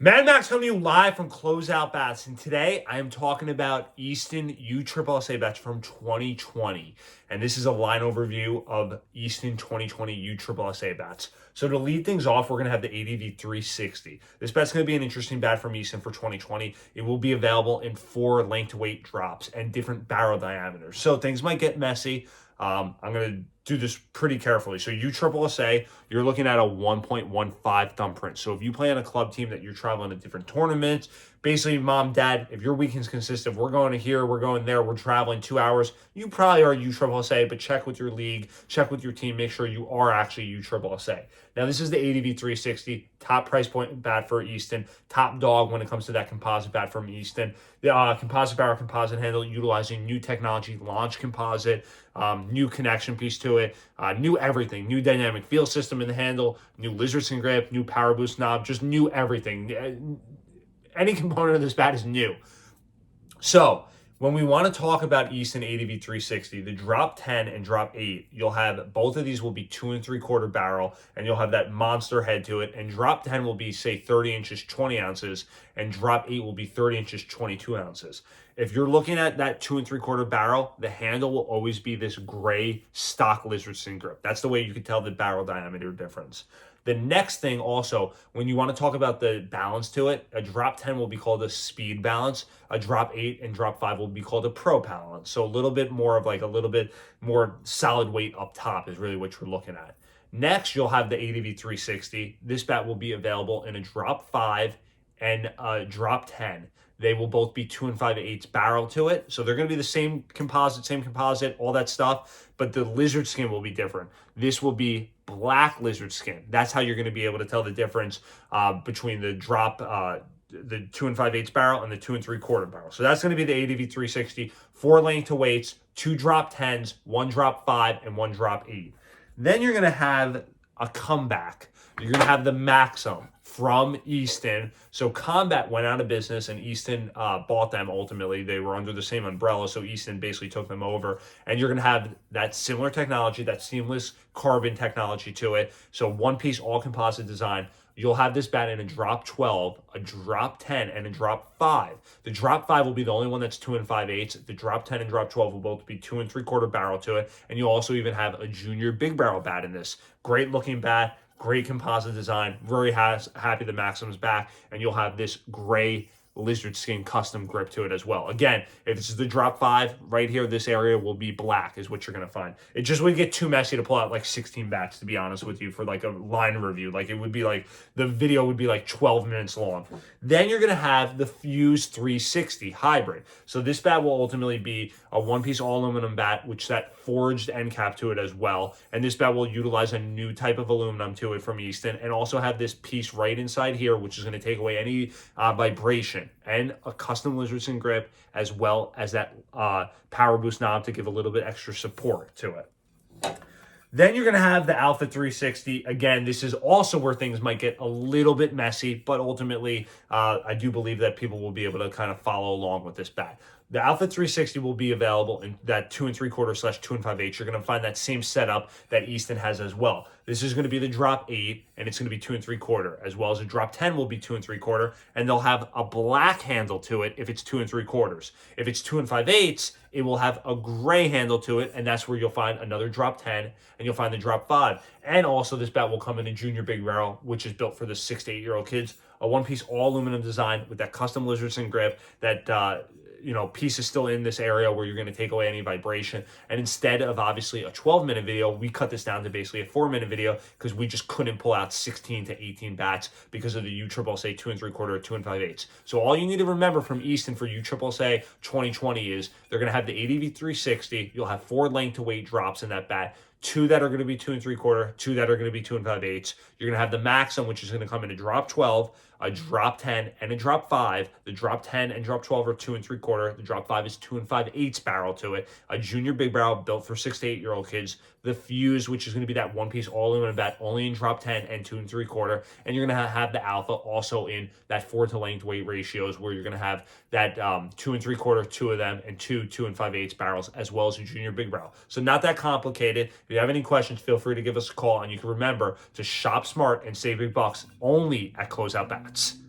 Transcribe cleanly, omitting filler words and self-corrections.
Mad Max coming to you live from Closeout Bats, and today I am talking about Easton USSSA bats from 2020, and this is a line overview of Easton 2020 USSSA bats. So to lead things off, we're going to have the ADV 360. This bat's going to be an interesting bat from Easton for 2020. It will be available in 4 length weight drops and different barrel diameters, so things might get messy. I'm going to do this pretty carefully. So USSSA, you're looking at a 1.15 thumbprint. So if you play on a club team that you're traveling to different tournaments, basically, mom, dad, if your weekends consist of we're going to here, we're going there, we're traveling 2 hours, you probably are USSSA, but check with your league, check with your team, make sure you are actually USSSA. Now, this is the ADV 360, top price point bat for Easton, top dog when it comes to that composite bat from Easton. The composite barrel, composite handle, utilizing new technology, launch composite, new connection piece to it, new everything, new dynamic feel system in the handle, new lizard skin grip, new power boost knob, just new everything. Any component of this bat is new. So when we want to talk about Easton ADV 360, the drop 10 and drop 8, you'll have both of these will be 2 3/4 barrel, and you'll have that monster head to it. And drop 10 will be, say, 30 inches, 20 ounces, and drop 8 will be 30 inches, 22 ounces. If you're looking at that 2 3/4 barrel, the handle will always be this gray stock lizard skin grip. That's the way you can tell the barrel diameter difference. The next thing also, when you want to talk about the balance to it, a drop 10 will be called a speed balance. A drop 8 and drop 5 will be called a pro balance. So a little bit more of like a little bit more solid weight up top is really what you're looking at. Next, you'll have the ADV 360. This bat will be available in a drop 5 and a drop 10. They will both be 2 5/8 barrel to it. So they're going to be the same composite, all that stuff, but the lizard skin will be different. This will be black lizard skin. That's how you're going to be able to tell the difference between the drop, the 2 5/8 barrel and the 2 3/4 barrel. So that's going to be the ADV 360, 4 length to weights, 2 drop 10s, 1 drop 5, and 1 drop 8. Then you're going to have a comeback. You're going to have the Maxim from Easton. So Combat went out of business and Easton bought them ultimately. They were under the same umbrella, so Easton basically took them over. And you're going to have that similar technology, that seamless carbon technology to it. So one-piece all-composite design. You'll have this bat in a drop 12, a drop 10, and a drop 5. The drop 5 will be the only one that's 2 5/8. The drop 10 and drop 12 will both be 2 3/4 barrel to it. And you'll also even have a junior big barrel bat in this. Great looking bat, great composite design. Very happy the Maxim's back. And you'll have this gray lizard skin custom grip to it as well. Again, if this is the drop 5, right here, this area will be black is what you're going to find. It just would get too messy to pull out like 16 bats, to be honest with you, for like a line review. Like it would be like, the video would be like 12 minutes long. Then you're going to have the Fuse 360 hybrid. So this bat will ultimately be a one-piece all-aluminum bat, which that forged end cap to it as well. And this bat will utilize a new type of aluminum to it from Easton, and also have this piece right inside here, which is going to take away any vibration, and a custom lizard skin grip, as well as that power boost knob to give a little bit extra support to it. Then you're going to have the Alpha 360. Again, this is also where things might get a little bit messy, but ultimately, I do believe that people will be able to kind of follow along with this bat. The Alpha 360 will be available in that 2 3/4 / 2 5/8. You're going to find that same setup that Easton has as well. This is going to be the drop 8, and it's going to be 2 3/4, as well as a drop 10 will be 2 3/4, and they'll have a black handle to it if it's 2 3/4. If it's 2 5/8, it will have a gray handle to it, and that's where you'll find another drop 10, and you'll find the drop 5. And also, this bat will come in a junior big barrel, which is built for the 6 to 8-year-old kids. A one-piece all-aluminum design with that custom lizard skin grip, that piece is still in this area where you're going to take away any vibration. And instead of obviously a 12-minute video, we cut this down to basically a 4-minute video because we just couldn't pull out 16 to 18 bats because of the USSSA 2 3/4 or 2 5/8. So all you need to remember from Easton for USSSA 2020 is they're going to have the ADV 360. You'll have 4 length to weight drops in that bat. 2 that are going to be 2 3/4, 2 that are going to be 2 5/8. You're going to have the Maxim, which is going to come in a drop 12, a drop 10, and a drop 5. The drop 10 and drop 12 are 2 3/4. The drop 5 is 2 5/8 barrel to it. A junior big barrel built for 6 to 8-year-old kids. The Fuse, which is going to be that one-piece all-aluminum bat, only in drop 10 and 2 3/4. And you're going to have the Alpha also in that 4 to length weight ratios, where you're going to have that 2 3/4, 2 of them, and 2 5/8 barrels, as well as a junior big barrel. So not that complicated. If you have any questions, feel free to give us a call. And you can remember to shop smart and save big bucks only at Closeout Bats.